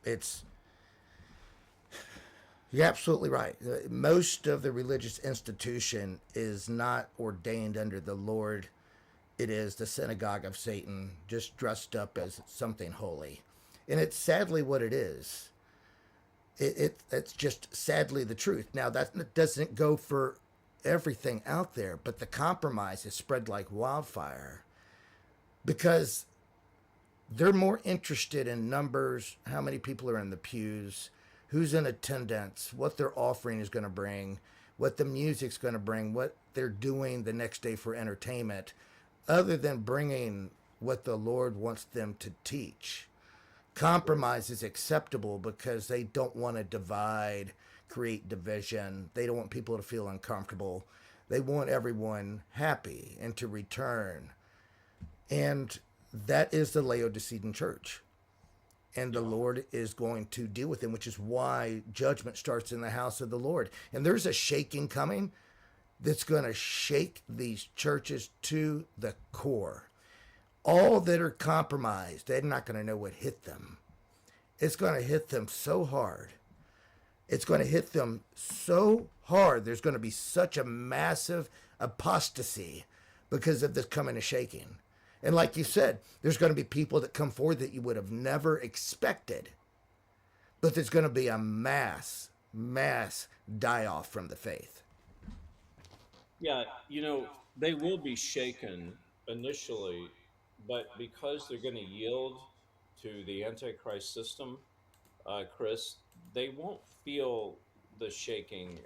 It's You're absolutely right. Most of the religious institution is not ordained under the Lord. It is the synagogue of Satan, just dressed up as something holy. And it's sadly what it is. It's just sadly the truth. Now, that doesn't go for everything out there, but the compromise is spread like wildfire because they're more interested in numbers, how many people are in the pews, who's in attendance, what their offering is going to bring, what the music's going to bring, what they're doing the next day for entertainment, other than bringing what the Lord wants them to teach. Compromise is acceptable because they don't want to divide, create division. They don't want people to feel uncomfortable. They want everyone happy and to return. And that is the Laodicean church. And the Lord is going to deal with them, which is why judgment starts in the house of the Lord. And there's a shaking coming that's going to shake these churches to the core. All that are compromised, they're not going to know what hit them. It's going to hit them so hard. It's going to hit them so hard. There's going to be such a massive apostasy because of this coming of shaking. And like you said, there's going to be people that come forward that you would have never expected. But there's going to be a mass die-off from the faith. Yeah, they will be shaken initially, but because they're going to yield to the Antichrist system, Chris, they won't feel the shaking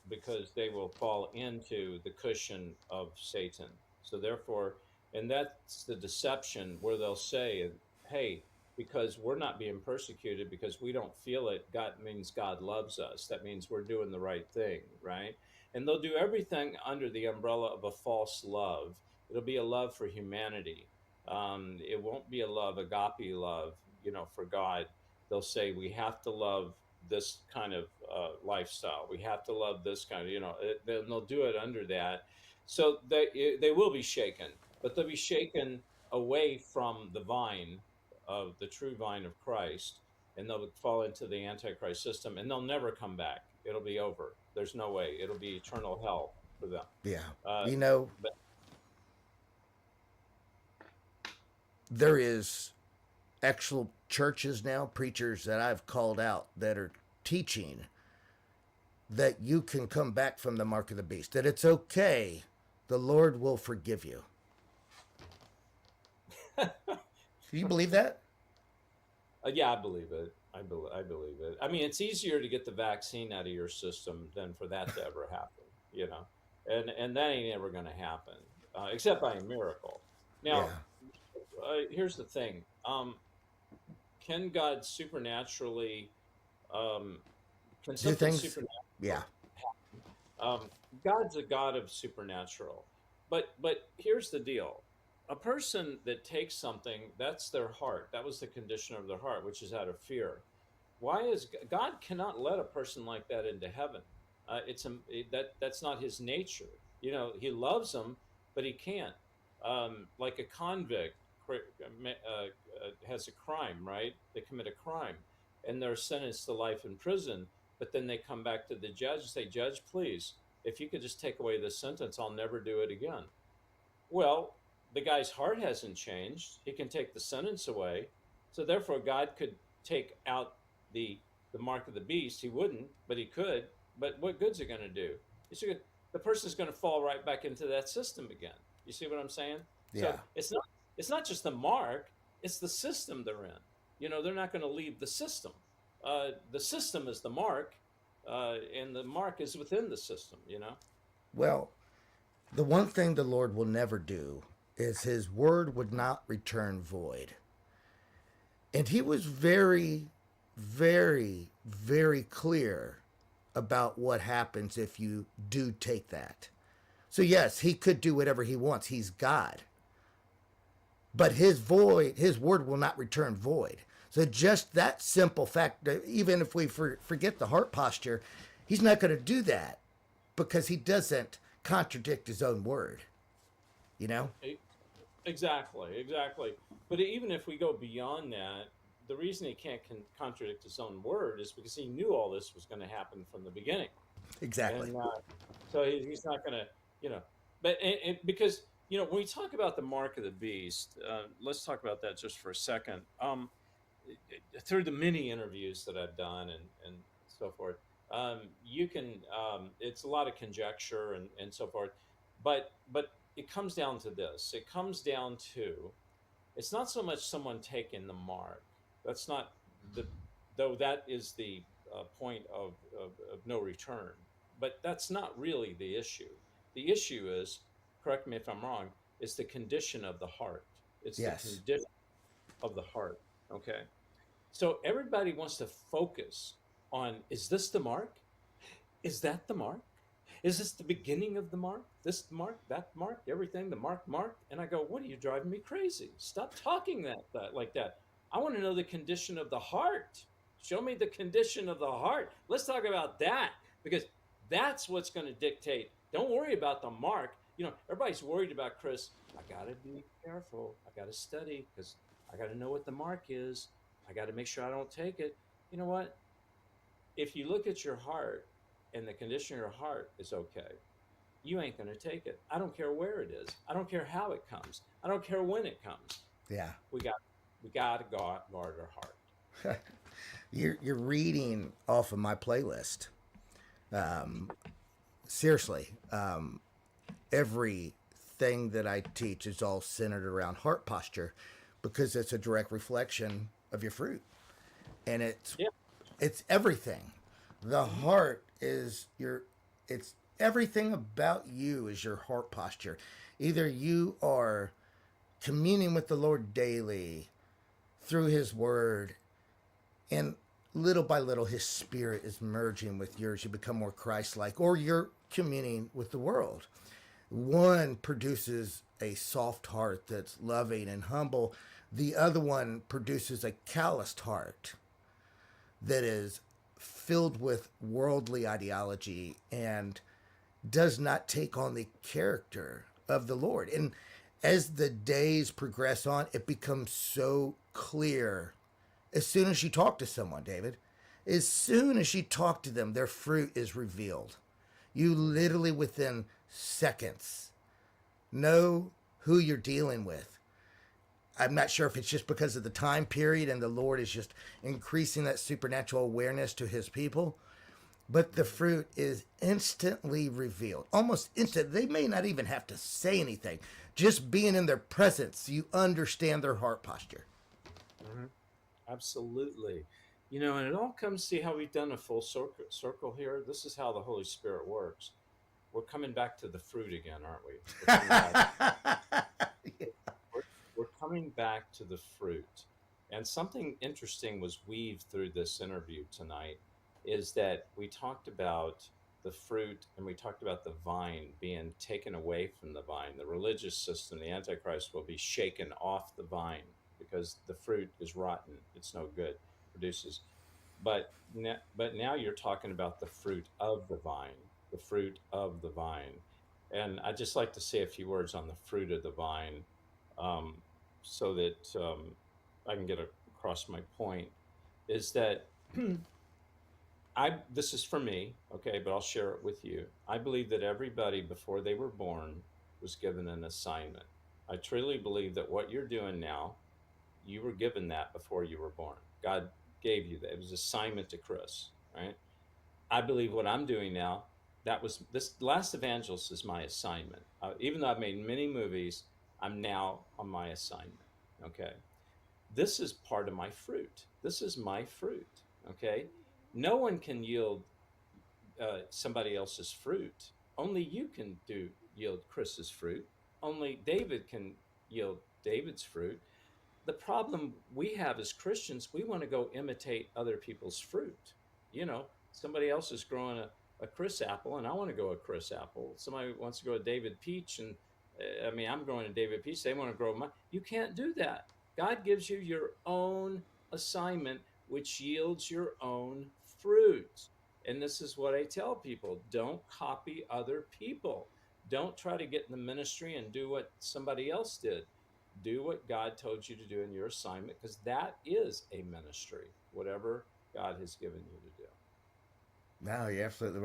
because they will fall into the cushion of Satan. So, therefore, and that's the deception where they'll say, hey, because we're not being persecuted because we don't feel it, God means God loves us. That means we're doing the right thing, right? And they'll do everything under the umbrella of a false love. It'll be a love for humanity. It won't be a love, agape love, for God. They'll say we have to love this kind of lifestyle. We have to love this kind of, they'll do it under that. So they will be shaken, but they'll be shaken away from the vine of the true vine of Christ, and they'll fall into the Antichrist system, and they'll never come back. It'll be over. There's no way. It'll be eternal hell for them. Yeah. Uh, You know, but there is actual churches now, preachers that I've called out that are teaching that you can come back from the mark of the beast, that it's okay. The Lord will forgive you. Do you believe that? yeah, I believe it. I believe it. I mean, it's easier to get the vaccine out of your system than for that to ever happen, and that ain't ever going to happen, except by a miracle. Now, Yeah. here's the thing: can God supernaturally, um, can Do something things? supernatural Yeah. happen? God's a God of supernatural, but here's the deal: a person that takes something, that's their heart. That was the condition of their heart, which is out of fear. Why is God cannot let a person like that into heaven? That's not his nature. He loves them, but he can't. Like a convict has a crime, right? They commit a crime, and they're sentenced to life in prison. But then they come back to the judge and say, "Judge, please, if you could just take away this sentence, I'll never do it again." Well, the guy's heart hasn't changed. He can take the sentence away. So therefore, God could take out the the mark of the beast. He wouldn't, but he could. But what good's it going to do? The person's going to fall right back into that system again. You see what I'm saying? So Yeah. it's not just the mark; it's the system they're in. They're not going to leave the system. The system is the mark, and the mark is within the system. Well, the one thing the Lord will never do is his word would not return void. And he was very, very, very clear about what happens if you do take that. So, yes, he could do whatever he wants. He's God. But his word will not return void. So, just that simple fact, even if we forget the heart posture, he's not going to do that because he doesn't contradict his own word, you know? E- Exactly, exactly. But even if we go beyond that, the reason he can't contradict his own word is because he knew all this was going to happen from the beginning, Exactly. and so he's not going to, you know. But because when we talk about the mark of the beast, let's talk about that just for a second. Through the many interviews that I've done and so forth, you can it's a lot of conjecture and so forth, but it comes down to this. It comes down to it's not so much someone taking the mark. That's not the though that is the point of no return. But that's not really the issue. The issue is, correct me if I'm wrong, is the condition of the heart. It's the Yes. condition of the heart. Okay. So everybody wants to focus on, is this the mark? Is that the mark? Is this the beginning of the mark? This mark, that mark, everything, the mark. And I go, what are you driving me crazy? Stop talking that like that. I want to know the condition of the heart. Show me the condition of the heart. Let's talk about that because that's what's going to dictate. Don't worry about the mark. Everybody's worried about Chris. I got to be careful. I got to study because I got to know what the mark is. I got to make sure I don't take it. You know what? If you look at your heart and the condition of your heart is okay, you ain't going to take it. I don't care where it is. I don't care how it comes. I don't care when it comes. Yeah. We got to guard our heart. You're reading off of my playlist. Um, Seriously, everything that I teach is all centered around heart posture because it's a direct reflection of your fruit, and Yeah. it's everything. The Mm-hmm. heart is your it's everything about you is your heart posture. Either you are communing with the Lord daily through his word, and little by little his spirit is merging with yours, you become more Christ-like, or you're communing with the world. One produces a soft heart that's loving and humble, the other one produces a calloused heart that is filled with worldly ideology and does not take on the character of the Lord. And as the days progress on, it becomes so clear as soon as you talk to someone, David. As soon as you talk to them, their fruit is revealed. You literally, within seconds, know who you're dealing with. I'm not sure if it's just because of the time period and the Lord is just increasing that supernatural awareness to his people, but the fruit is instantly revealed, almost instant. They may not even have to say anything. Just being in their presence, you understand their heart posture. Mm-hmm. Absolutely. And it all comes, see how we've done a full circle here? This is how the Holy Spirit works. We're coming back to the fruit again, aren't we? We're coming back. We're, we're coming back to the fruit. And something interesting was weaved through this interview tonight is that we talked about the fruit and we talked about the vine being taken away from the vine. The religious system, the Antichrist, will be shaken off the vine because the fruit is rotten. It's no good, produces. But now you're talking about the fruit of the vine, the fruit of the vine. And I'd just like to say a few words on the fruit of the vine, um, so that I can get across my point. Is that this is for me, okay, but I'll share it with you. I believe that everybody before they were born was given an assignment. I truly believe that what you're doing now, you were given that before you were born. God gave you that. It was assignment to Chris, right? I believe what I'm doing now, that was this last evangelist is my assignment. Even though I've made many movies, I'm now on my assignment. Okay. This is part of my fruit. This is my fruit. Okay. No one can yield somebody else's fruit. Only you can yield Chris's fruit. Only David can yield David's fruit. The problem we have as Christians, we want to go imitate other people's fruit. Somebody else is growing a Chris apple, and I want to go a Chris apple. Somebody wants to grow a David peach, and I mean, I'm growing a David peach. They want to grow mine. You can't do that. God gives you your own assignment, which yields your own fruit. And this is what I tell people: don't copy other people. Don't try to get in the ministry and do what somebody else did. do what God told you to do in your assignment, because that is a ministry, whatever God has given you to do. No, you're absolutely